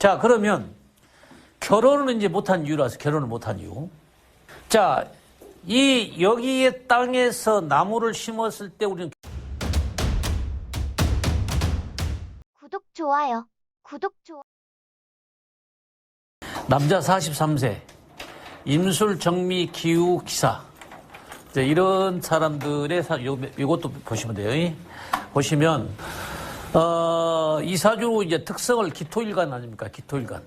자, 그러면 결혼은 이제 못한 이유라서 결혼을 못한 이유. 자, 여기에 땅에서 나무를 심었을 때 우리는 구독, 좋아요. 구독, 좋아요. 남자 43세, 임술, 정미, 기후, 기사. 이런 사람들의 이것도 보시면 돼요. 보시면, 이 사주 이제 특성을 기토일간 아닙니까? 기토일간.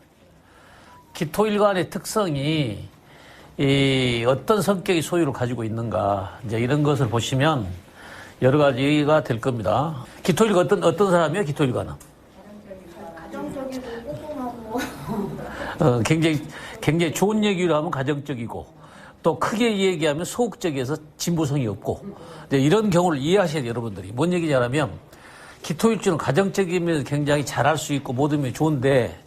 기토일간의 특성이 어떤 성격의 소유를 가지고 있는가. 이제 이런 것을 보시면 여러 가지가 될 겁니다. 기토일간 어떤 사람이에요? 기토일간은? 가정적이고 꼼꼼하고 굉장히 좋은 얘기를 하면 가정적이고 또 크게 얘기하면 소극적이어서 진보성이 없고 이런 경우를 이해하셔야 돼요, 여러분들이. 뭔 얘기냐면 기토일주는 가정적이면 굉장히 잘할 수 있고 모든 면이 좋은데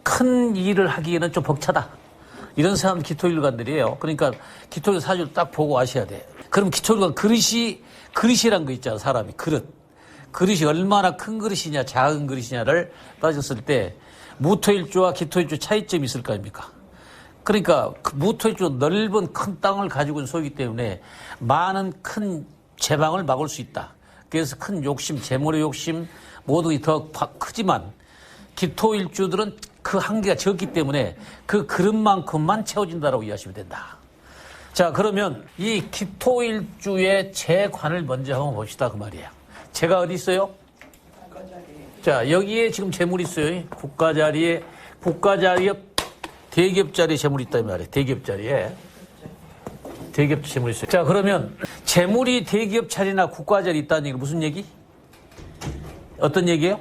큰 일을 하기에는 좀 벅차다. 이런 사람 기토일간들이에요. 그러니까 기토일 사주를 딱 보고 아셔야 돼. 그럼 기토일간 그릇이란 거 있잖아, 사람이. 그릇이 얼마나 큰 그릇이냐 작은 그릇이냐를 따졌을 때 무토일주와 기토일주 차이점이 있을 거 아닙니까? 그러니까 무토일주 넓은 큰 땅을 가지고 있는 소이기 때문에 많은 큰 재방을 막을 수 있다. 그래서 큰 욕심, 재물의 욕심 모든 게 더 크지만 기토일주들은 그 한계가 적기 때문에 그 그릇만큼만 채워진다라고 이해하시면 된다. 자, 그러면 이 기토일주의 재관을 먼저 한번 봅시다 그 말이에요. 재가 어디 있어요? 자, 여기에 지금 재물이 있어요. 국가 자리에 대기업 자리에 재물이 있다 이 말이에요. 대기업 자리에 재물이 있어요. 자, 그러면 재물이 대기업 자리나 국가 자리에 있다는 얘기는 무슨 얘기? 어떤 얘기예요?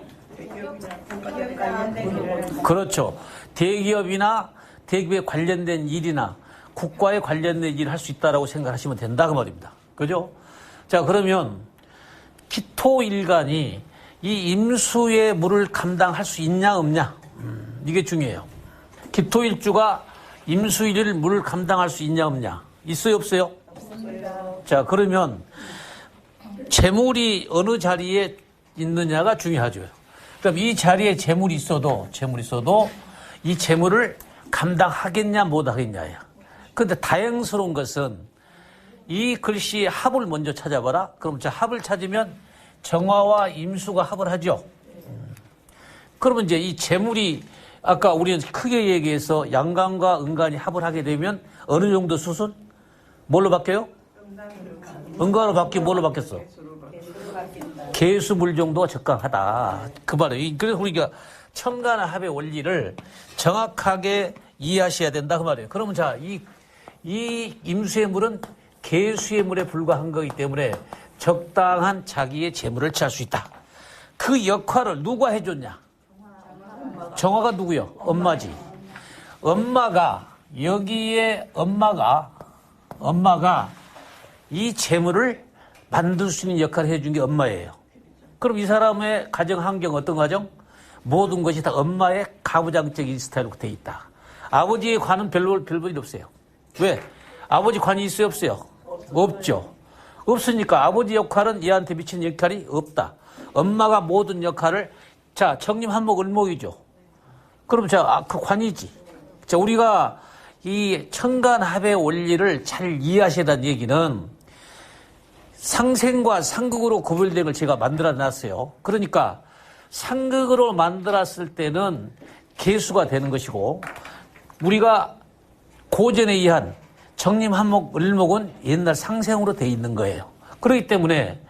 그렇죠. 대기업이나 대기업에 관련된 일이나 국가에 관련된 일을 할 수 있다라고 생각하시면 된다 그 말입니다. 그죠? 자, 그러면 기토일간이 이 임수의 물을 감당할 수 있냐 없냐, 이게 중요해요. 기토일주가 임수일을 물을 감당할 수 있냐 없냐, 있어요 없어요? 없어요. 자, 그러면 재물이 어느 자리에 있느냐가 중요하죠. 그럼 이 자리에 재물이 있어도 이 재물을 감당하겠냐 못 하겠냐야. 그런데 다행스러운 것은 이 글씨의 합을 먼저 찾아봐라. 그럼 저 합을 찾으면 정화와 임수가 합을 하죠. 그러면 이제 이 재물이 아까 우리는 크게 얘기해서 양간과 은간이 합을 하게 되면 어느 정도 수순? 뭘로 바뀌어요? 은간으로 바뀌면 뭘로 바뀌었어? 개수물 정도가 적강하다. 그 말이에요. 그래서 우리가 천간의 합의 원리를 정확하게 이해하셔야 된다. 그 말이에요. 그러면 자, 이 임수의 물은 개수의 물에 불과한 거기 때문에 적당한 자기의 재물을 취할 수 있다. 그 역할을 누가 해줬냐? 정화가 누구요? 엄마지. 엄마가 이 재물을 만들 수 있는 역할을 해준 게 엄마예요. 그럼 이 사람의 가정 환경 어떤 가정? 모든 것이 다 엄마의 가부장적인 스타일로 돼 있다. 아버지의 관은 별 볼일 없어요. 왜? 아버지 관이 있어요 없어요? 없죠. 없으니까 아버지 역할은 얘한테 미치는 역할이 없다. 엄마가 모든 역할을, 자, 청림 한목 을목이죠. 그럼 그 관이지. 자, 우리가 이 천간합의 원리를 잘 이해하셔야 한다는 얘기는 상생과 상극으로 구별된 걸 제가 만들어 놨어요. 그러니까 상극으로 만들었을 때는 개수가 되는 것이고, 우리가 고전에 의한 정림 한목 을목은 옛날 상생으로 돼 있는 거예요. 그렇기 때문에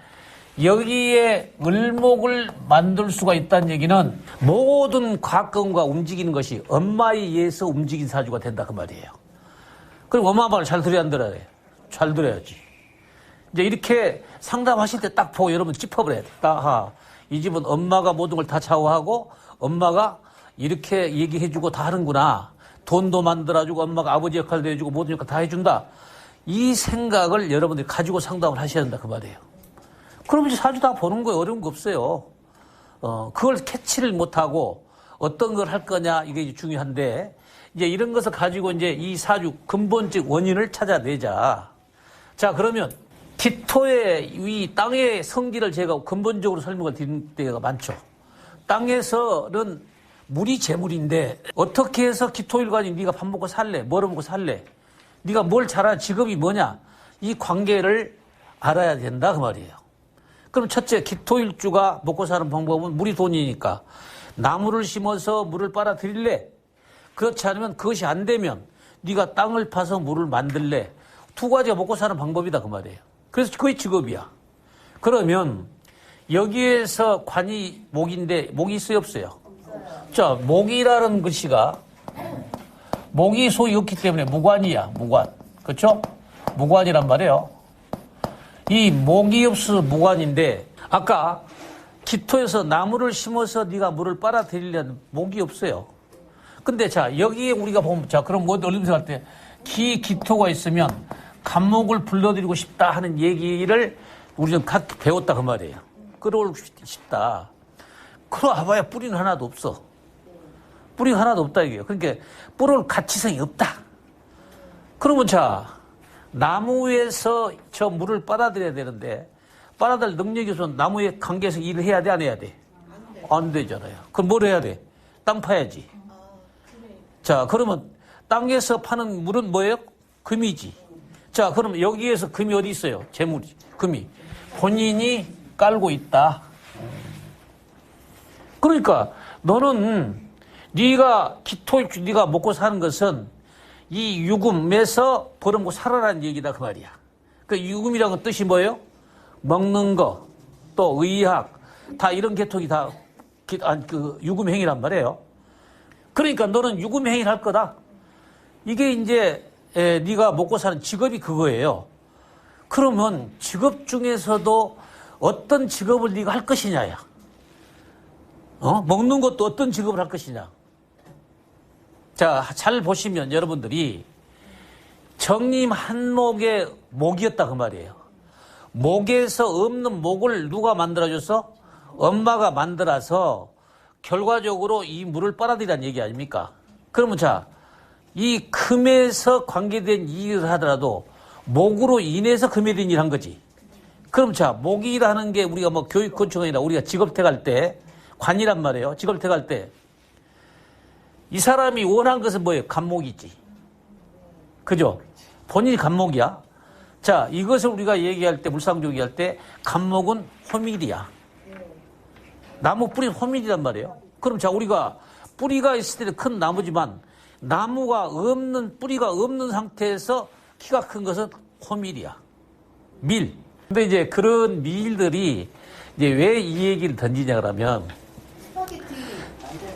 여기에 을목을 만들 수가 있다는 얘기는 모든 과건과 움직이는 것이 엄마에 의해서 움직인 사주가 된다 그 말이에요. 그럼 엄마 말을 잘 들어야 안 들어야 돼? 잘 들어야지. 이제 이렇게 상담하실 때 딱 보고 여러분 짚어버려야 돼. 이 집은 엄마가 모든 걸 다 좌우하고 엄마가 이렇게 얘기해주고 다 하는구나. 돈도 만들어주고 엄마가 아버지 역할도 해주고 모든 역할 다 해준다. 이 생각을 여러분들이 가지고 상담을 하셔야 된다 그 말이에요. 그럼 이제 사주 다 보는 거에 어려운 거 없어요. 그걸 캐치를 못하고 어떤 걸 할 거냐 이게 중요한데, 이제 이런 것을 가지고 이제 이 사주 근본적 원인을 찾아내자. 자, 그러면 기토의 이 땅의 성질을 제가 근본적으로 설명을 드린 때가 많죠. 땅에서는 물이 재물인데 어떻게 해서 기토일관이 네가 밥 먹고 살래? 뭐를 먹고 살래? 네가 뭘 잘하는 직업이 뭐냐? 이 관계를 알아야 된다 그 말이에요. 그럼 첫째 기토일주가 먹고 사는 방법은 물이 돈이니까 나무를 심어서 물을 빨아들일래? 그렇지 않으면 그것이 안 되면 네가 땅을 파서 물을 만들래? 두 가지가 먹고 사는 방법이다 그 말이에요. 그래서 그게 직업이야. 그러면 여기에서 관이 목인데 목이 있어요 없어요? 자, 목이라는 글씨가 목이 소위 없기 때문에 무관이야. 무관. 그렇죠? 무관이란 말이에요. 이 목이 없어서 무관인데 아까 기토에서 나무를 심어서 네가 물을 빨아들이려는 목이 없어요. 근데 자 여기에 우리가 보면 자 그럼 뭐 얼른 생각할 때 기토가 있으면 간목을 불러들이고 싶다 하는 얘기를 우리는 배웠다 그 말이에요. 끌어올리고 싶다. 그러봐야 뿌리는 하나도 없어. 뿌리가 하나도 없다 이게요. 그러니까 뿌릴 가치성이 없다. 그러면 자 나무에서 저 물을 빨아들여야 되는데 빨아들 능력이 없어 나무에 관계에서 일을 해야 돼 안 해야 돼? 안 되잖아요. 그럼 뭘 해야 돼? 땅 파야지. 자 그러면 땅에서 파는 물은 뭐예요? 금이지. 자 그럼 여기에서 금이 어디 있어요? 재물이. 금이. 본인이 깔고 있다. 그러니까 너는 네가 기토일주 네가 먹고 사는 것은 이 유금에서 벌어먹고 살아라는 얘기다 그 말이야. 그 유금이라는 뜻이 뭐예요? 먹는 거, 또 의학 다 이런 계통이 다 유금행위란 말이에요. 그러니까 너는 유금행위를 할 거다. 이게 이제 네가 먹고 사는 직업이 그거예요. 그러면 직업 중에서도 어떤 직업을 네가 할 것이냐야. 먹는 것도 어떤 직업을 할 것이냐. 자, 잘 보시면 여러분들이 정님 한목의 목이었다 그 말이에요. 목에서 없는 목을 누가 만들어줘서? 엄마가 만들어서 결과적으로 이 물을 빨아들이라는 얘기 아닙니까? 그러면 자, 이 금에서 관계된 일을 하더라도 목으로 인해서 금에 된 일을 한 거지. 그럼 자, 목이라는 게 우리가 뭐 교육건축원이나 우리가 직업택 할 때 관이란 말이에요. 직업택 할 때. 이 사람이 원한 것은 뭐예요? 간목이지. 그죠? 본인이 간목이야. 자, 이것을 우리가 얘기할 때, 물상조 얘기할 때, 간목은 호밀이야. 나무 뿌리는 호밀이란 말이에요. 그럼 자, 우리가 뿌리가 있을 때는 큰 나무지만, 나무가 없는, 뿌리가 없는 상태에서 키가 큰 것은 호밀이야. 밀. 근데 이제 그런 밀들이 이제 왜 이 얘기를 던지냐 그러면,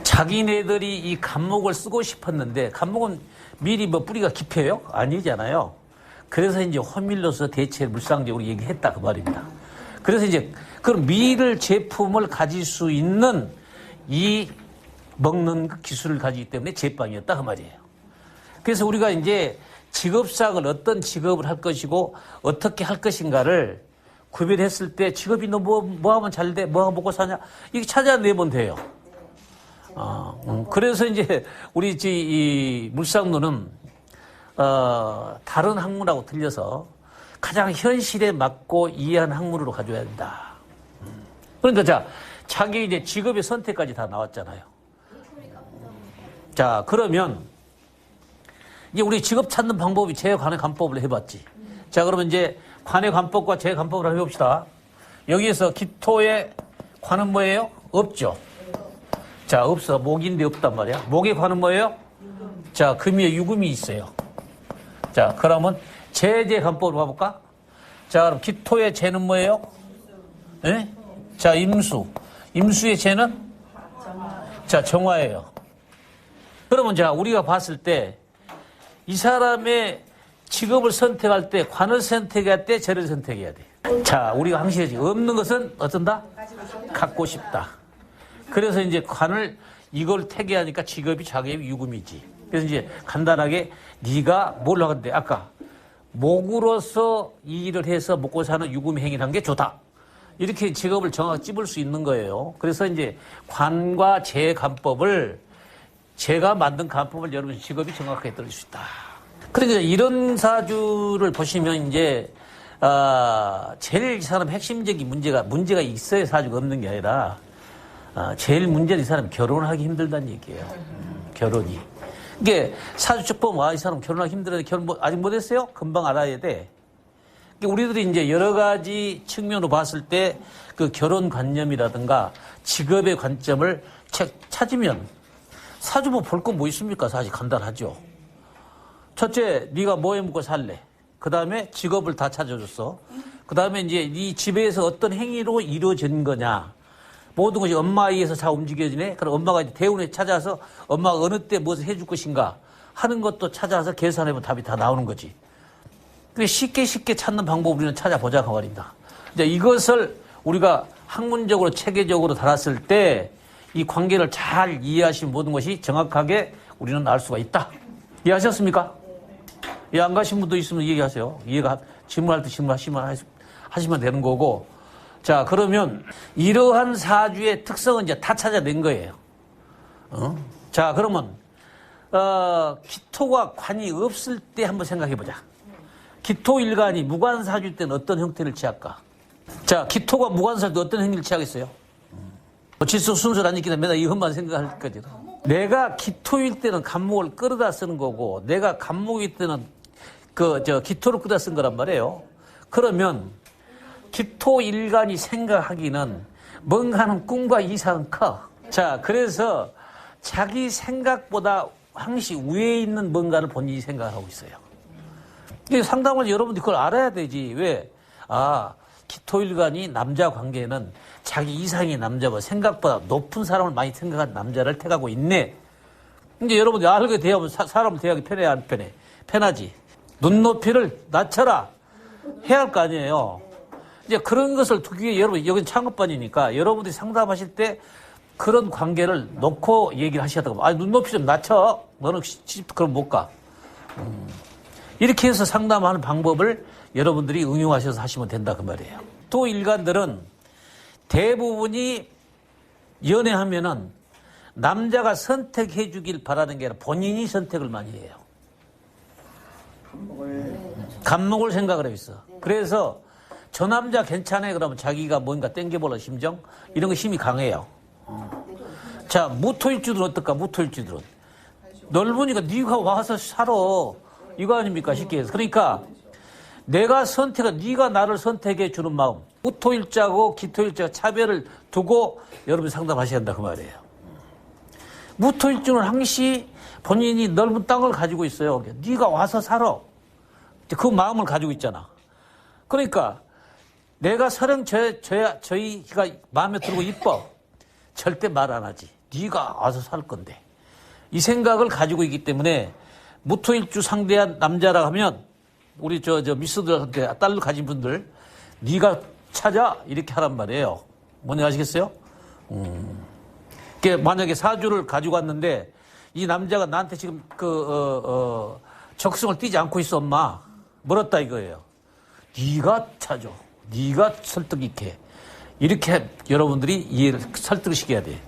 자기네들이 이 간목을 쓰고 싶었는데 간목은 밀이 뭐 뿌리가 깊어요? 아니잖아요. 그래서 이제 호밀로서 대체 물상적으로 얘기했다 그 말입니다. 그래서 이제 그런 밀을 제품을 가질 수 있는 이 먹는 그 기술을 가지기 때문에 제빵이었다 그 말이에요. 그래서 우리가 이제 직업상을 어떤 직업을 할 것이고 어떻게 할 것인가를 구별했을 때 직업이 너 뭐 하면 잘 돼? 뭐 하고 먹고 사냐? 이게 찾아내면 돼요. 그래서 이제 우리 이 물상론은 다른 학문하고 틀려서 가장 현실에 맞고 이해한 학문으로 가져야 된다. 그러니까 자, 자기 이제 직업의 선택까지 다 나왔잖아요. 자, 그러면 이제 우리 직업 찾는 방법이 제관의 관법을 해봤지. 자, 그러면 이제 관의 관법과 제관법을 한번 해봅시다. 여기에서 기토의 관은 뭐예요? 없죠. 자, 없어. 목인데 없단 말이야. 목의 관은 뭐예요? 자, 금위에 유금이 있어요. 자, 그러면 제관법으로 가볼까? 자, 그럼 기토의 제는 뭐예요? 예? 자, 임수. 임수의 제는? 자, 정화예요. 그러면 자, 우리가 봤을 때 이 사람의 직업을 선택할 때 관을 선택할 때 제를 선택해야 돼. 자, 우리가 항상 해야지. 없는 것은 어떤다? 갖고 싶다. 그래서 이제 관을 이걸 택해하니까 직업이 자기의 유금이지. 그래서 이제 간단하게 네가 뭘 하건데 아까 목으로서 이 일을 해서 먹고 사는 유금 행위를 한 게 좋다. 이렇게 직업을 정확히 찝을 수 있는 거예요. 그래서 이제 관과 제관법을 제가 만든 관법을 여러분 직업이 정확하게 들을 수 있다. 그러니까 이런 사주를 보시면 이제 제일 이 사람 핵심적인 문제가 있어야 사주가 없는 게 아니라 제일 문제는 이 사람이 결혼하기 힘들다는 얘기예요. 결혼이. 이게 사주적 보면 이 사람 결혼하기 힘들어요. 결혼 아직 못했어요? 금방 알아야 돼. 우리들이 이제 여러 가지 측면으로 봤을 때 그 결혼관념이라든가 직업의 관점을 찾으면 사주 뭐 볼 거 뭐 있습니까? 사실 간단하죠. 첫째, 네가 뭐해 먹고 살래? 그 다음에 직업을 다 찾아줬어. 그 다음에 이제 네 집에서 어떤 행위로 이루어진 거냐. 모든 것이 엄마에 의해서 잘 움직여지네. 그럼 엄마가 이제 대운에 찾아서 엄마가 어느 때 무엇을 해줄 것인가 하는 것도 찾아서 계산해보면 답이 다 나오는 거지. 쉽게 찾는 방법 우리는 찾아보자 그 말입니다. 이제 이것을 우리가 학문적으로 체계적으로 달았을 때 이 관계를 잘 이해하신 모든 것이 정확하게 우리는 알 수가 있다. 이해하셨습니까? 이해 안 가신 분도 있으면 얘기하세요. 이해가 질문할 때 질문하시면 되는 거고. 자, 그러면 이러한 사주의 특성은 이제 다 찾아낸 거예요. 자, 그러면 기토가 관이 없을 때 한번 생각해 보자. 기토일간이 무관사주일 때는 어떤 형태를 취할까? 자, 기토가 무관사주일 때 어떤 행위를 취하겠어요? 질서 순서를 안 있기 때문에 맨날 이것만 생각할 거지. 내가 기토일 때는 간목을 끌어다 쓰는 거고, 내가 간목일 때는 기토를 끌어다 쓴 거란 말이에요. 그러면 기토일간이 생각하기는 뭔가는 꿈과 이상은 커. 자, 그래서 자기 생각보다 항시 위에 있는 뭔가를 본인이 생각하고 있어요. 상담을 여러분들이 그걸 알아야 되지. 왜? 기토일간이 남자 관계에는 자기 이상의 남자가 생각보다 높은 사람을 많이 생각한 남자를 택하고 있네. 이제 여러분들이 알게 대하면 사람을 대하기 편해, 안 편해? 편하지. 눈높이를 낮춰라. 해야 할 거 아니에요. 이제 그런 것을 두기 위해 여러분, 여긴 창업반이니까 여러분들이 상담하실 때 그런 관계를 놓고 얘기를 하셔야 되고, 눈높이 좀 낮춰. 너는 시집도 그럼 못 가. 이렇게 해서 상담하는 방법을 여러분들이 응용하셔서 하시면 된다 그 말이에요. 또 일간들은 대부분이 연애하면은 남자가 선택해 주길 바라는 게 아니라 본인이 선택을 많이 해요. 간목을 생각을 하고 있어. 그래서 저 남자 괜찮아 그러면 자기가 뭔가 땡겨보려 심정 이런 거 힘이 강해요. 자, 무토일주들은 어떨까? 무토일주들은 넓으니까 네가 와서 살아. 이거 아닙니까? 쉽게 해서. 그러니까 내가 네가 나를 선택해 주는 마음. 무토일자고 기토일자가 차별을 두고 여러분이 상담하셔야 한다 그 말이에요. 무토일주는 항시 본인이 넓은 땅을 가지고 있어요. 네가 와서 살아. 그 마음을 가지고 있잖아. 그러니까 내가 설령 저희가 마음에 들고 이뻐. 절대 말 안 하지. 네가 와서 살 건데. 이 생각을 가지고 있기 때문에 무토일주 상대한 남자라 하면 우리 미스들한테 딸을 가진 분들 네가 찾아 이렇게 하란 말이에요. 뭔지 아시겠어요? 만약에 사주를 가지고 왔는데 이 남자가 나한테 지금 적성을 띄지 않고 있어 엄마. 멀었다 이거예요. 네가 찾아. 네가 설득 있게. 이렇게 여러분들이 이해를 설득을 시켜야 돼.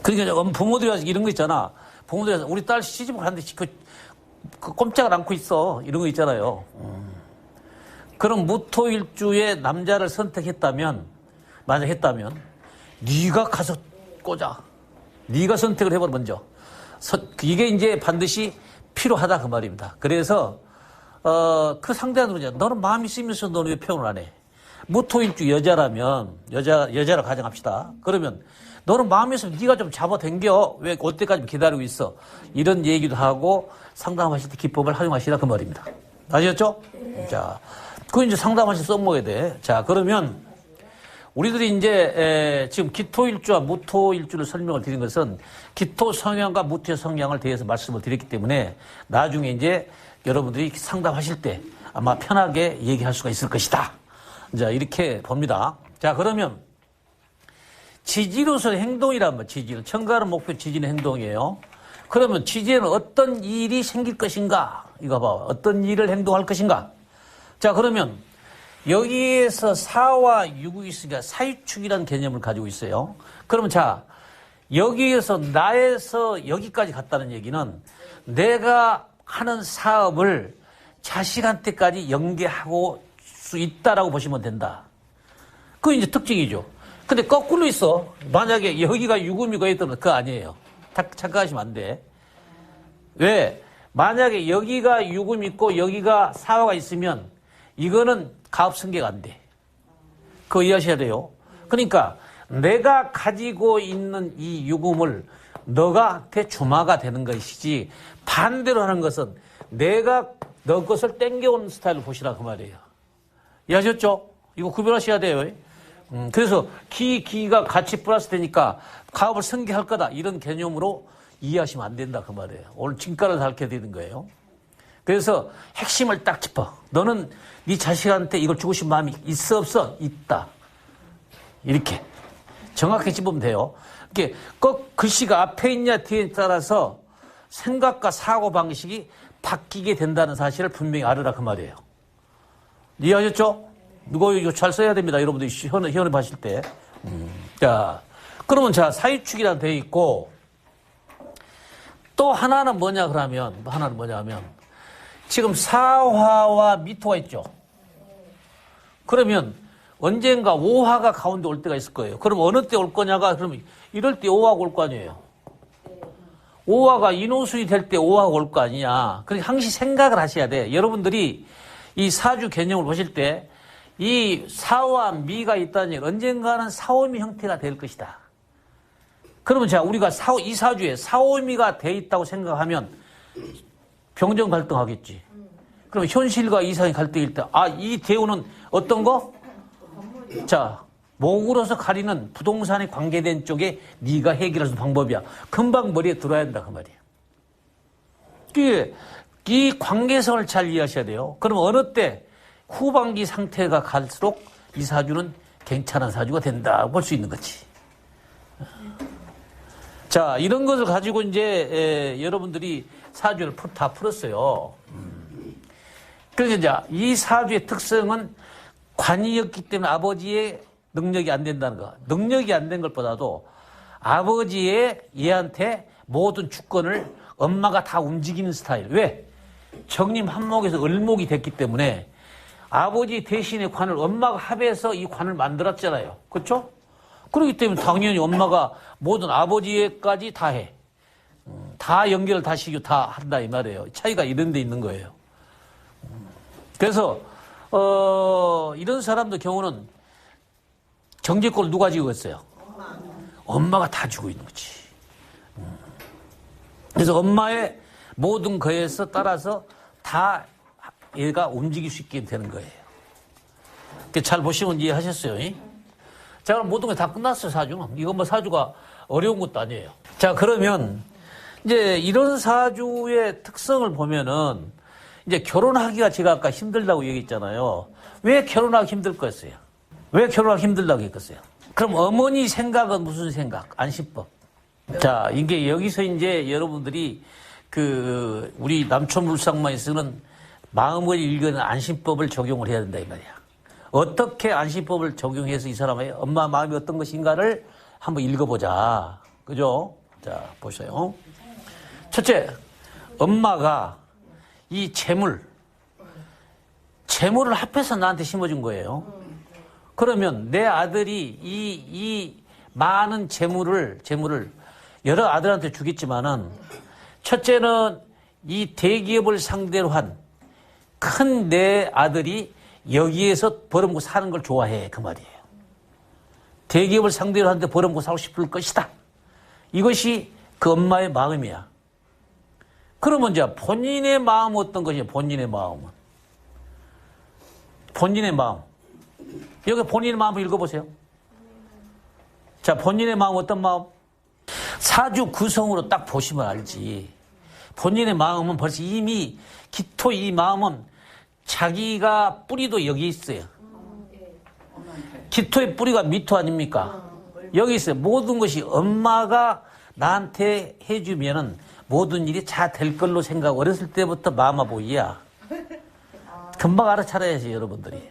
그러니까 부모들이 와서 이런 거 있잖아. 부모들이 와서 우리 딸 시집을 가는데 그 꼼짝을 않고 있어. 이런 거 있잖아요. 그럼 무토일주의 남자를 선택했다면 만약 했다면 네가 가서 꽂아. 네가 선택을 해버려 먼저. 이게 이제 반드시 필요하다 그 말입니다. 그래서 그 상대한테 그러잖아. 너는 마음이 쓰면서 너는 왜 표현을 안 해? 무토일주 여자라면 여자라 가정합시다. 그러면 너는 마음에서 네가 좀 잡아당겨. 왜 올 때까지 기다리고 있어? 이런 얘기도 하고 상담하실 때 기법을 활용하시라 그 말입니다. 아셨죠? 자, 그거 이제 상담하실 때 써먹어야 돼. 자, 그러면 우리들이 이제 지금 기토일주와 무토일주를 설명을 드린 것은 기토 성향과 무토 성향을 대해서 말씀을 드렸기 때문에 나중에 이제 여러분들이 상담하실 때 아마 편하게 얘기할 수가 있을 것이다. 자, 이렇게 봅니다. 자, 그러면 지지로서의 행동이란 말, 지지는 청가는 목표, 지지는 행동이에요. 그러면 지지에는 어떤 일이 생길 것인가? 이거 봐. 어떤 일을 행동할 것인가? 자, 그러면 여기에서 사와 육이 있으니까 사유축이라는 개념을 가지고 있어요. 그러면 자, 여기에서 나에서 여기까지 갔다는 얘기는 내가 하는 사업을 자식한테까지 연계하고 수 있다라고 보시면 된다. 그게 이제 특징이죠. 근데 거꾸로 있어. 만약에 여기가 유금이 거였다면 그거 아니에요. 착각하시면 안 돼. 왜? 만약에 여기가 유금 있고 여기가 사화가 있으면 이거는 가업승계가 안 돼. 그거 이해하셔야 돼요. 그러니까 내가 가지고 있는 이 유금을 너가한테 주마가 되는 것이지 반대로 하는 것은 내가 너 것을 땡겨오는 스타일을 보시라 그 말이에요. 이해하셨죠? 이거 구별하셔야 돼요. 그래서 기가 같이 플러스 되니까 가업을 승계할 거다 이런 개념으로 이해하시면 안 된다 그 말이에요. 오늘 진가를 닳게 되는 거예요. 그래서 핵심을 딱 짚어. 너는 네 자식한테 이걸 주고 싶은 마음이 있어 없어? 있다. 이렇게 정확히 짚으면 돼요. 이렇게 꼭 글씨가 앞에 있냐 뒤에 있냐에 따라서 생각과 사고 방식이 바뀌게 된다는 사실을 분명히 알으라 그 말이에요. 이해하셨죠? 이거 잘 써야 됩니다. 여러분들이 현업 하실 때. 자, 그러면 자, 사유축이라 되어 있고, 또 하나는 뭐냐, 그러면, 하나는 뭐냐 하면, 지금 사화와 미토가 있죠? 그러면 언젠가 오화가 가운데 올 때가 있을 거예요. 그럼 어느 때 올 거냐가, 그러면 이럴 때 오화가 올 거 아니에요? 오화가 인호수이 될 때 오화가 올 거 아니냐. 그러니까 항시 생각을 하셔야 돼. 여러분들이 이 사주 개념을 보실 때, 이 사와 미가 있다는 얘기는 언젠가는 사오미 형태가 될 것이다. 그러면 자, 우리가 이 사주에 사오미가 돼 있다고 생각하면 병정 갈등하겠지. 그럼 현실과 이상의 갈등일 때, 이 대우는 어떤 거? 자, 목으로서 가리는 부동산에 관계된 쪽에 네가 해결할 수 있는 방법이야. 금방 머리에 들어야 된다 그 말이야. 이 관계성을 잘 이해하셔야 돼요. 그럼 어느 때 후반기 상태가 갈수록 이 사주는 괜찮은 사주가 된다 볼 수 있는 거지. 자, 이런 것을 가지고 이제 여러분들이 사주를 다 풀었어요. 그래서 이제 이 사주의 특성은 관이었기 때문에 아버지의 능력이 안 된다는 거. 능력이 안 된 것보다도 아버지의 얘한테 모든 주권을 엄마가 다 움직이는 스타일. 왜? 정림 한목에서 을목이 됐기 때문에 아버지 대신의 관을 엄마가 합해서 이 관을 만들었잖아요. 그렇죠? 그렇기 때문에 당연히 엄마가 모든 아버지에까지 다 해. 다 연결을 다 시키고 다 한다 이 말이에요. 차이가 이런 데 있는 거예요. 그래서 이런 사람들 경우는 경제권을 누가 쥐고 있어요? 엄마가 다 쥐고 있는 거지. 그래서 엄마의 모든 거에서 따라서 다 얘가 움직일 수 있게 되는 거예요. 잘 보시면 이해하셨어요? 자, 그럼 모든 게 다 끝났어요, 사주는. 이건 뭐 사주가 어려운 것도 아니에요. 자, 그러면 이제 이런 사주의 특성을 보면은 이제 결혼하기가 제가 아까 힘들다고 얘기했잖아요. 왜 결혼하기 힘들 거였어요? 왜 결혼하기 힘들다고 했겠어요? 그럼 어머니 생각은 무슨 생각? 안심법. 자, 이게 여기서 이제 여러분들이 우리 남초물상만에 쓰는 마음을 읽는 안심법을 적용을 해야 된다 이 말이야. 어떻게 안심법을 적용해서 이 사람의 엄마 마음이 어떤 것인가를 한번 읽어보자. 그죠? 자, 보세요. 첫째, 엄마가 이 재물을 합해서 나한테 심어준 거예요. 그러면 내 아들이 이 많은 재물을 여러 아들한테 주겠지만은 첫째는 이 대기업을 상대로 한 큰 내 아들이 여기에서 벌어먹고 사는 걸 좋아해 그 말이에요. 대기업을 상대로 하는데 벌어먹고 살고 싶을 것이다. 이것이 그 엄마의 마음이야. 그러면 이제 본인의 마음은 어떤 것이냐? 본인의 마음은. 본인의 마음. 여기 본인의 마음을 읽어보세요. 자, 본인의 마음 어떤 마음? 사주 구성으로 딱 보시면 알지. 본인의 마음은 벌써 이미 기토 이 마음은 자기가 뿌리도 여기 있어요. 기토의 뿌리가 미토 아닙니까? 여기 있어요. 모든 것이 엄마가 나한테 해주면은 모든 일이 잘 될 걸로 생각. 어렸을 때부터 마마보이야. 금방 알아차려야지 여러분들이.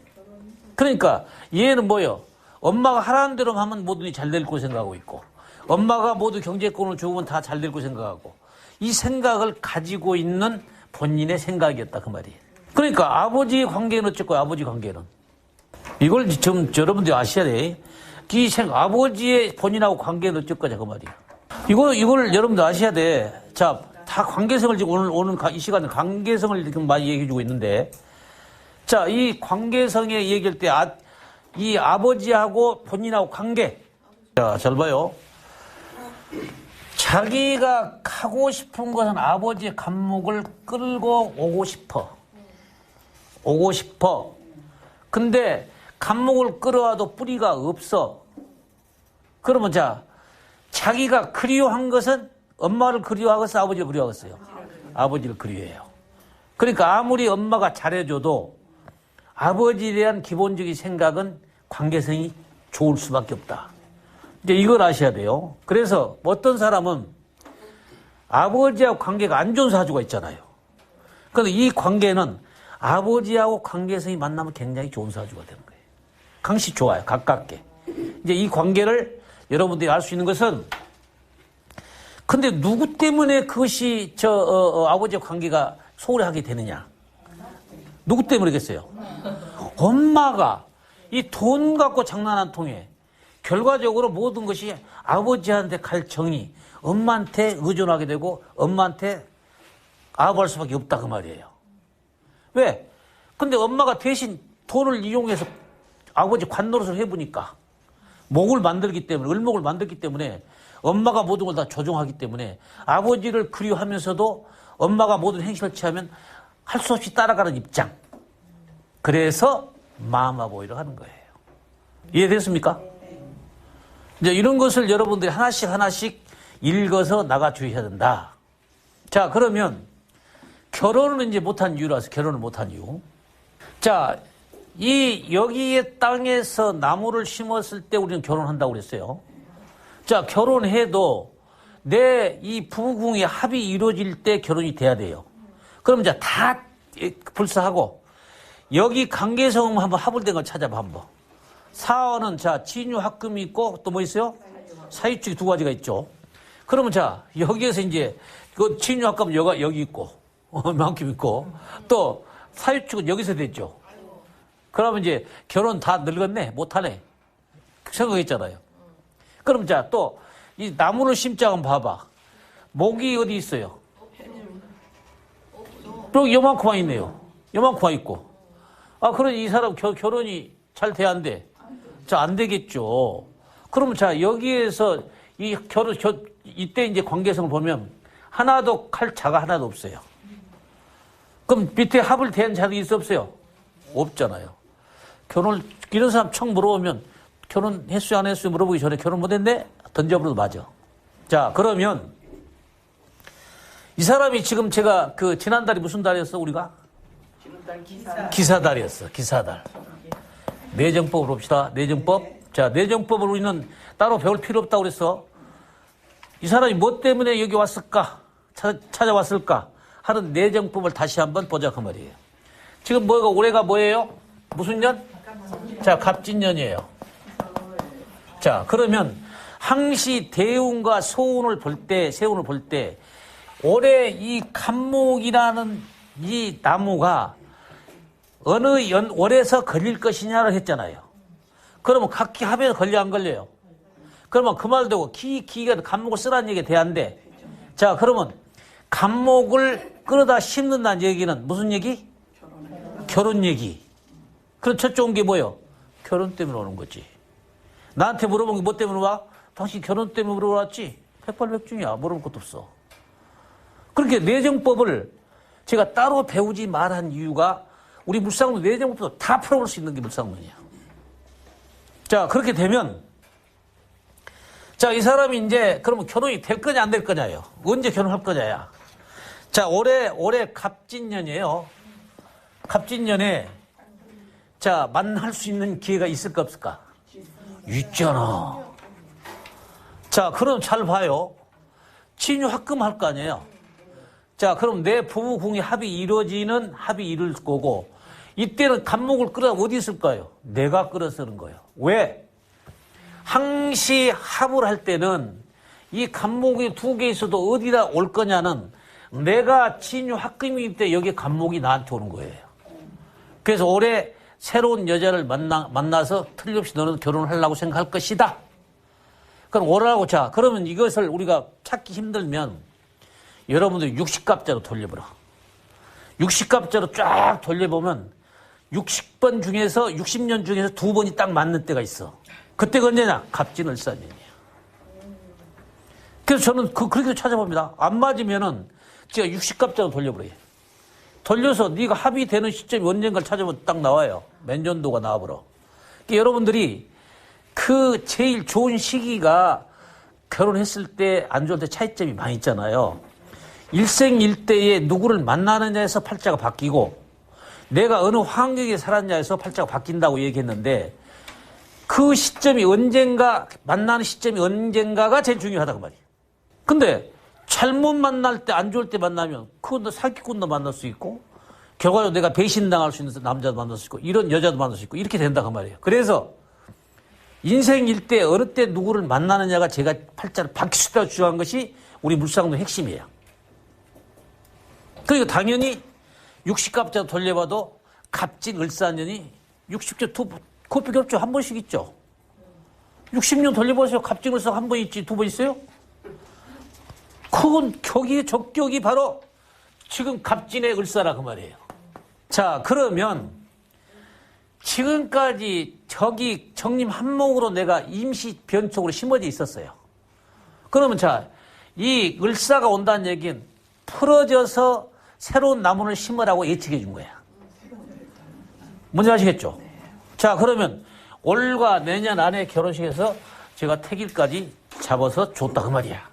그러니까 얘는 뭐요? 엄마가 하라는 대로 하면 모든 일이 잘 될 거로 생각하고 있고, 엄마가 모두 경제권을 주면 다 잘 될 거로 생각하고, 이 생각을 가지고 있는 본인의 생각이었다 그 말이에요. 그러니까 아버지의 관계는 어쨌고 아버지 관계는 이걸 좀 여러분들이 아셔야 돼. 아버지의 본인하고 관계는 어쩔 거냐, 그 말이야. 이걸 여러분들 아셔야 돼. 자, 다 관계성을 지금 오늘 이 시간에 관계성을 지금 많이 얘기해주고 있는데, 자, 이 관계성에 얘기할 때, 이 아버지하고 본인하고 관계. 자, 잘 봐요. 자기가 하고 싶은 것은 아버지의 감목을 끌고 오고 싶어. 오고 싶어. 근데 감목을 끌어와도 뿌리가 없어. 그러면 자, 자기가 그리워한 것은 엄마를 그리워하겠어, 아버지를 그리워하겠어요? 아버지를 그리워해요. 그러니까 아무리 엄마가 잘해줘도 아버지에 대한 기본적인 생각은 관계성이 좋을 수밖에 없다. 이제 이걸 아셔야 돼요. 그래서 어떤 사람은 아버지하고 관계가 안 좋은 사주가 있잖아요. 그런데 이 관계는 아버지하고 관계성이 만나면 굉장히 좋은 사주가 되는 거예요. 강시 좋아요. 가깝게. 이제 이 관계를 여러분들이 알 수 있는 것은, 근데 누구 때문에 그것이 아버지와 관계가 소홀하게 되느냐? 누구 때문이겠어요? 엄마가 이 돈 갖고 장난 안 통해. 결과적으로 모든 것이 아버지한테 갈 정이 엄마한테 의존하게 되고 엄마한테 아부할 수밖에 없다, 그 말이에요. 왜? 근데 엄마가 대신 돈을 이용해서 아버지 관노릇을 해보니까 목을 만들기 때문에, 을목을 만들기 때문에 엄마가 모든 걸 다 조종하기 때문에 아버지를 그리워하면서도 엄마가 모든 행실을 취하면 할 수 없이 따라가는 입장. 그래서 마마보이를 하는 거예요. 이해됐습니까? 이제 이런 것을 여러분들이 하나씩 읽어서 나가 주셔야 된다. 자, 그러면 결혼은 이제 못한 이유라서 결혼을 못한 이유. 자, 여기에 땅에서 나무를 심었을 때 우리는 결혼한다고 그랬어요. 자, 결혼해도 내 이 부부궁의 합이 이루어질 때 결혼이 돼야 돼요. 그럼 이제 다 불사하고 여기 관계성 한번 합을 된 걸 찾아봐, 한번. 사원은 자, 진유합금이 있고 또 뭐 있어요? 사유축이 두 가지가 있죠. 그러면 자, 여기에서 이제 그 진유합금은 여기 있고, 만큼 있고, 또 사유축은 여기서 됐죠. 그러면 이제 결혼 다 늙었네, 못하네. 생각했잖아요. 그럼 자, 또 이 나무를 심자 한번 봐봐. 목이 어디 있어요? 또 요만큼만 있네요. 요만큼만 있고. 그럼 이 사람 결혼이 잘 돼야 안 돼? 자, 안 되겠죠. 그러면 자, 여기에서 이때 이제 관계성을 보면 하나도 칼자가 하나도 없어요. 그럼 밑에 합을 대한 자도 있어 없어요? 없잖아요. 이런 사람 청 물어보면 결혼했어요, 안 했어요 물어보기 전에 결혼 못했네? 던져버려도 맞아. 자, 그러면 이 사람이 지금 제가 지난달이 무슨 달이었어, 우리가? 기사달이었어, 기사달. 내정법으로 봅시다. 내정법. 자, 내정법을 우리는 따로 배울 필요 없다고 그랬어. 이 사람이 뭐 때문에 여기 왔을까? 찾아왔을까? 하는 내정법을 다시 한번 보자, 그 말이에요. 지금 올해가 뭐예요? 무슨 년? 자, 갑진년이에요. 자, 그러면 항시 대운과 세운을 볼 때, 올해 이 갑목이라는 이 나무가 어느 월에서 걸릴 것이냐를 했잖아요. 그러면 각기 합에서 걸려 안 걸려요? 그러면 그 말도 기가 갑목을 쓰라는 얘기가 돼야 안 돼. 자, 그러면 갑목을 끌어다 심는다는 얘기는 무슨 얘기? 결혼 얘기. 그럼 첫 좋은 게 뭐예요? 결혼 때문에 오는 거지. 나한테 물어본 게 뭐 때문에 와? 당신 결혼 때문에 물어봤지? 백발백중이야. 물어볼 것도 없어. 그렇게 내정법을 제가 따로 배우지 말한 이유가 우리 물상문 내정법도 다 풀어볼 수 있는 게 물상문이야. 자, 그렇게 되면 자, 이 사람이 이제 그러면 결혼이 될 거냐 안 될 거냐예요. 언제 결혼할 거냐야. 자, 올해 갑진년이에요. 갑진년에 자, 만날 수 있는 기회가 있을까 없을까? 있잖아. 자, 그럼 잘 봐요. 친유합금 할 거 아니에요. 자, 그럼 내 부부궁의 합이 이룰 거고, 이때는 갑목을 끌어 어디 있을까요? 내가 끌어 쓰는 거예요. 왜? 항시 합을 할 때는 이 갑목이 두 개 있어도 어디다 올 거냐는 내가 친유합금이기 때문에 여기 갑목이 나한테 오는 거예요. 그래서 올해 새로운 여자를 만나서 틀림없이 너는 결혼을 하려고 생각할 것이다. 그럼 오라고. 자, 그러면 이것을 우리가 찾기 힘들면 여러분들이 60갑자로 돌려보라. 60갑자로 쫙 돌려보면 60번 중에서 60년 중에서 2번이 딱 맞는 때가 있어. 그때가 언제냐? 갑진을사년이에요. 그래서 저는 그렇게 찾아봅니다. 안 맞으면은 제가 60갑자로 돌려버려요. 돌려서 네가 합의되는 시점이 언젠가를 찾아보면 딱 나와요. 몇 년도가 나와버려. 그러니까 여러분들이 그 제일 좋은 시기가 결혼했을 때 안 좋을 때 차이점이 많이 있잖아요. 일생일대에 누구를 만나느냐에서 팔자가 바뀌고 내가 어느 환경에 살았냐에서 팔자가 바뀐다고 얘기했는데 그 시점이 언젠가 만나는 시점이 언젠가가 제일 중요하다 그 말이에요. 근데 잘못 만날 때 안 좋을 때 만나면 그건 사기꾼도 만날 수 있고 결과적으로 내가 배신당할 수 있는 남자도 만날 수 있고 이런 여자도 만날 수 있고 이렇게 된다 그 말이에요. 그래서 인생일 때 어느 때 누구를 만나느냐가 제가 팔자를 바뀔 수 있다고 주장한 것이 우리 물상의 핵심이에요. 그러니까 당연히 60갑자 돌려봐도 갑진 을사년이 60조 그것밖에 없죠. 한 번씩 있죠. 60년 돌려보세요. 갑진 을사가 한 번 있지 2번 있어요? 그건 격이 적격이 바로 지금 갑진의 을사라 그 말이에요. 자, 그러면 지금까지 저기 정님 한목으로 내가 임시 변촉으로 심어져 있었어요. 그러면 자, 이 을사가 온다는 얘기는 풀어져서 새로운 나무를 심으라고 예측해 준 거야. 뭔지 아시겠죠? 자, 그러면 올과 내년 안에 결혼식에서 제가 태길까지 잡아서 줬다 그 말이야.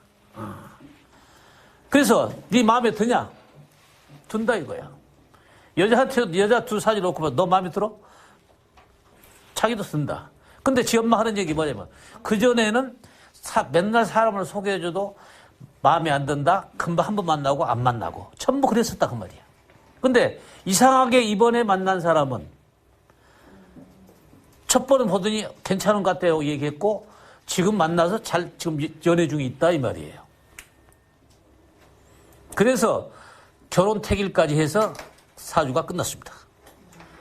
그래서 네 마음에 드냐? 든다 이거야. 여자한테 여자 둘 사진 놓고 봐. 너 마음에 들어? 자기도 쓴다. 근데 지 엄마 하는 얘기 뭐냐면 그전에는 맨날 사람을 소개해줘도 마음에 안 든다. 금방 한 번 만나고 안 만나고 전부 그랬었다 그 말이야. 근데 이상하게 이번에 만난 사람은 첫 번은 보더니 괜찮은 것 같다고 얘기했고 지금 만나서 지금 연애 중에 있다 이 말이에요. 그래서 결혼 태길까지 해서 사주가 끝났습니다.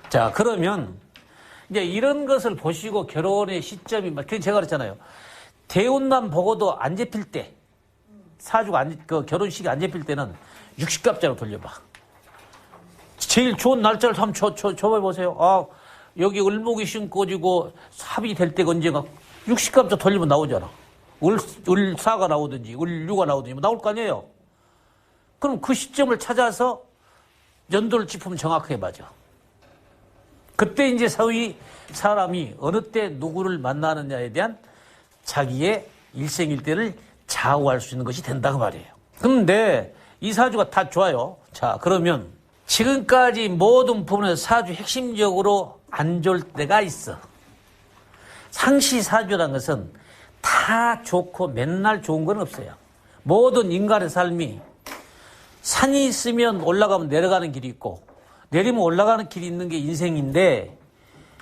자, 그러면 이제 이런 것을 보시고 결혼의 시점이 제가 그랬잖아요. 대운만 보고도 안 잡힐 때 사주가 결혼식이 안 잡힐 때는 60갑자로 돌려봐. 제일 좋은 날짜를 한번 줘봐보세요. 아, 여기 을목이 신고지고 합의될 때가 언제가 60갑자 돌리면 나오잖아. 을사가 나오든지 을류가 나오든지 나올 거 아니에요. 그럼 그 시점을 찾아서 연도를 짚으면 정확하게 맞아. 그때 이제 사람이 어느 때 누구를 만나느냐에 대한 자기의 일생일대를 좌우할 수 있는 것이 된다 그 말이에요. 근데 이 사주가 다 좋아요. 자, 그러면 지금까지 모든 부분에서 사주 핵심적으로 안 좋을 때가 있어. 상시 사주라는 것은 다 좋고 맨날 좋은 건 없어요. 모든 인간의 삶이 산이 있으면 올라가면 내려가는 길이 있고 내리면 올라가는 길이 있는 게 인생인데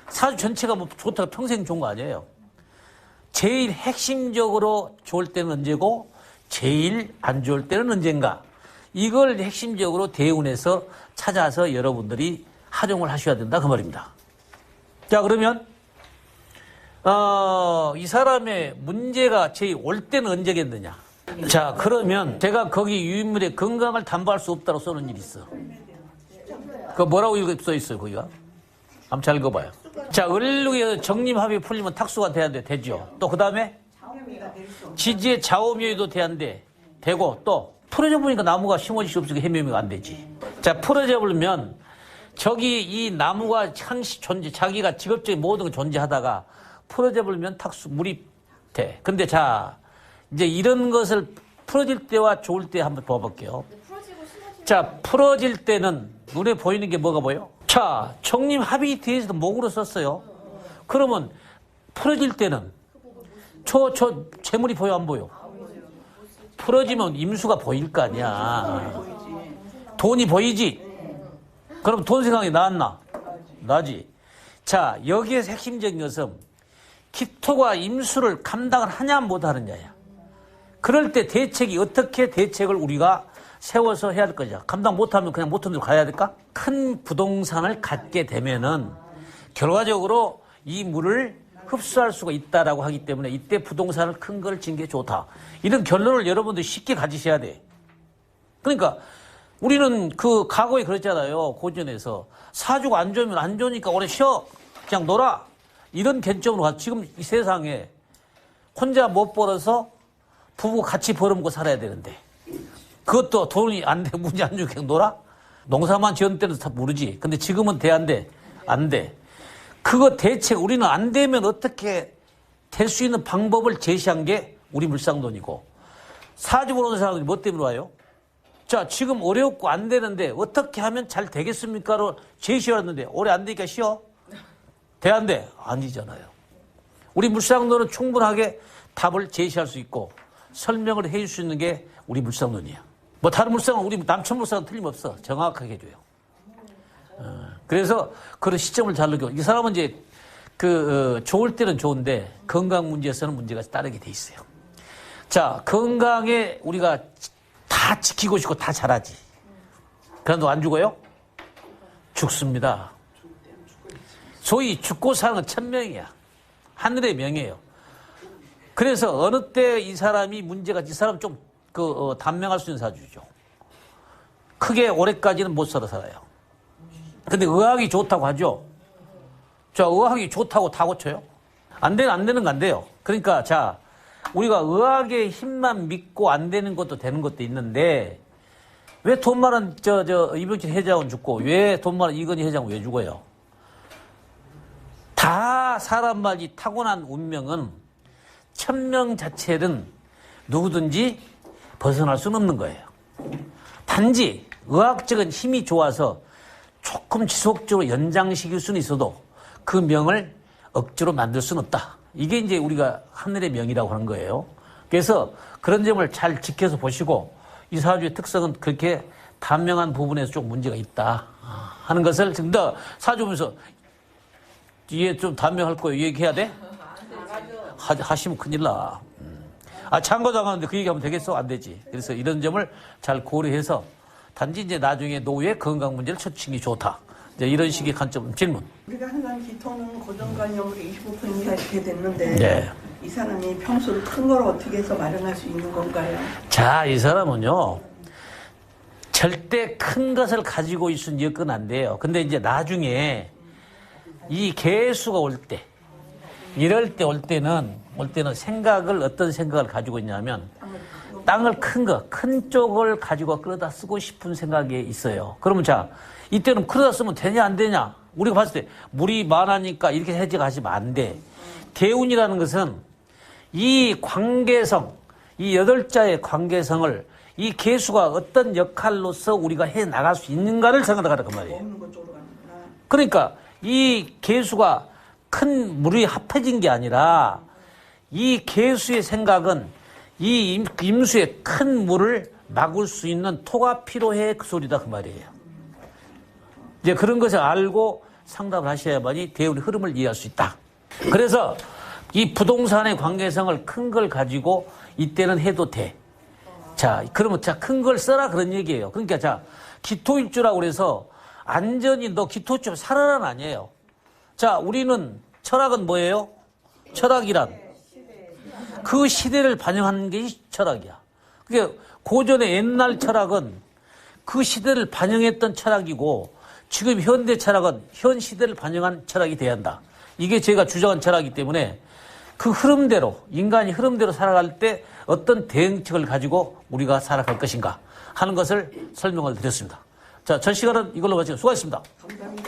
사주 전체가 뭐 좋다고 평생 좋은 거 아니에요. 제일 핵심적으로 좋을 때는 언제고 제일 안 좋을 때는 언젠가 이걸 핵심적으로 대운에서 찾아서 여러분들이 활용을 하셔야 된다 그 말입니다. 자, 그러면 이 사람의 문제가 제일 올 때는 언제겠느냐. 자, 그러면 제가 거기 유인물에 건강을 담보할 수 없다고 써놓은 일이 있어. 그 뭐라고 써 있어요 거기가? 한번 잘 읽어봐요. 자, 을룩에서 정림합이 풀리면 탁수가 돼야 돼. 되죠. 또 그 다음에 지지의 자오묘에도 돼야 돼. 되고 또 풀어져 보니까 나무가 심어질 수 없으니까 해묘미가 안 되지. 자, 풀어져 버리면 저기 이 나무가 항시 자기가 직업적인 모든 걸 존재하다가 풀어져 버리면 탁수 물이 돼. 근데 자, 이제 이런 것을 풀어질 때와 좋을 때 한번 봐볼게요. 자, 풀어질 때는 눈에 보이는 게 뭐가 보여? 자, 정림 합의 뒤에서도 목으로 썼어요. 그러면 풀어질 때는 재물이 보여 안 보여? 풀어지면 임수가 보일 거 아니야. 돈이 보이지? 그럼 돈 생각이 나왔나? 나지. 자, 여기에서 핵심적인 것은 기토가 임수를 감당을 하냐 못하느냐야. 그럴 때 대책이 어떻게 대책을 우리가 세워서 해야 할 거냐. 감당 못하면 그냥 못한 대로 가야 될까? 큰 부동산을 갖게 되면은 결과적으로 이 물을 흡수할 수가 있다라고 하기 때문에 이때 부동산을 큰 걸 진 게 좋다. 이런 결론을 여러분들 쉽게 가지셔야 돼. 그러니까 우리는 그 과거에 그랬잖아요. 고전에서 사주가 안 좋으면 안 좋으니까 오래 쉬어. 그냥 놀아. 이런 견점으로 가. 지금 이 세상에 혼자 못 벌어서 부부 같이 벌어먹고 살아야 되는데 그것도 돈이 안 돼. 문제 안 주고 그냥 놀아? 농사만 지은 때는 다 모르지. 근데 지금은 돼, 안 돼? 안 돼. 그거 대책 우리는 안 되면 어떻게 될 수 있는 방법을 제시한 게 우리 물상론이고 사주 보는 사람들이 뭐 때문에 와요? 자, 지금 어렵고 안 되는데 어떻게 하면 잘 되겠습니까로 제시했는데 오래 안 되니까 쉬어? 돼, 안 돼? 아니잖아요. 우리 물상론은 충분하게 답을 제시할 수 있고 설명을 해줄 수 있는 게 우리 물상론이야. 뭐 다른 물상은 우리 남천 물상은 틀림없어. 정확하게 해줘요. 그래서 그런 시점을 잘 느껴. 이 사람은 이제 좋을 때는 좋은데 건강 문제에서는 문제가 따르게 돼 있어요. 자, 건강에 우리가 다 지키고 싶고 다 잘하지. 그런데 안 죽어요? 죽습니다. 소위 죽고 사는 건 천명이야. 하늘의 명예예요. 그래서 어느 때 이 사람이 문제가 이 사람 좀 단명할 수 있는 사주죠. 크게 오래까지는 못 살아요. 근데 의학이 좋다고 하죠. 자, 의학이 좋다고 다 고쳐요? 안 되는 거 안 돼요. 그러니까 자, 우리가 의학의 힘만 믿고 안 되는 것도 되는 것도 있는데 왜 돈 많은 이병철 회장은 죽고 왜 돈 많은 이건희 회장은 왜 죽어요? 다 사람마다 타고난 운명은 천명 자체는 누구든지 벗어날 수는 없는 거예요. 단지 의학적인 힘이 좋아서 조금 지속적으로 연장시킬 수는 있어도 그 명을 억지로 만들 수는 없다. 이게 이제 우리가 하늘의 명이라고 하는 거예요. 그래서 그런 점을 잘 지켜서 보시고 이 사주의 특성은 그렇게 단명한 부분에서 좀 문제가 있다 하는 것을 지금 더 사주 보면서 이게 좀 단명할 거예요. 얘기해야 돼? 하시면 큰일 나. 참고장하는데 그 얘기하면 되겠어? 안 되지. 그래서 이런 점을 잘 고려해서 단지 이제 나중에 노후의 건강 문제를 처치하는 게 좋다. 이제 이런 식의 관점 질문. 우리가 항상 기토는 고정관념으로 25% 이하 이렇게 됐는데 네. 이 사람이 평소를 큰 걸 어떻게 해서 마련할 수 있는 건가요? 자, 이 사람은요 절대 큰 것을 가지고 있으면 여건 안 돼요. 근데 이제 나중에 이 개수가 올 때, 이럴 때 올 때는 생각을 어떤 생각을 가지고 있냐면 땅을 큰 쪽을 가지고 끌어다 쓰고 싶은 생각이 있어요. 그러면 자, 이때는 끌어다 쓰면 되냐 안 되냐? 우리가 봤을 때 물이 많으니까 이렇게 해제하시면 안 돼. 대운이라는 것은 이 관계성, 이 8자의 관계성을 이 개수가 어떤 역할로서 우리가 해 나갈 수 있는가를 생각하라 그 말이에요. 없는 것쪽으로 가는구나. 그러니까 이 개수가 큰 물이 합해진 게 아니라 이 개수의 생각은 이 임수의 큰 물을 막을 수 있는 토가 필요해 그 소리다 그 말이에요. 이제 그런 것을 알고 상담을 하셔야만이 대운의 흐름을 이해할 수 있다. 그래서 이 부동산의 관계성을 큰 걸 가지고 이때는 해도 돼. 자, 그러면 자, 큰 걸 써라 그런 얘기예요. 그러니까 자, 기토일주라고 그래서 안전히 너 기토일주 살아라는 아니에요. 자, 우리는 철학은 뭐예요? 철학이란 그 시대를 반영하는 게 철학이야. 그게 고전의 옛날 철학은 그 시대를 반영했던 철학이고 지금 현대 철학은 현 시대를 반영한 철학이 돼야 한다. 이게 제가 주장한 철학이기 때문에 그 흐름대로 인간이 흐름대로 살아갈 때 어떤 대응책을 가지고 우리가 살아갈 것인가 하는 것을 설명을 드렸습니다. 자, 전 시간은 이걸로 마치고 수고하셨습니다. 감사합니다.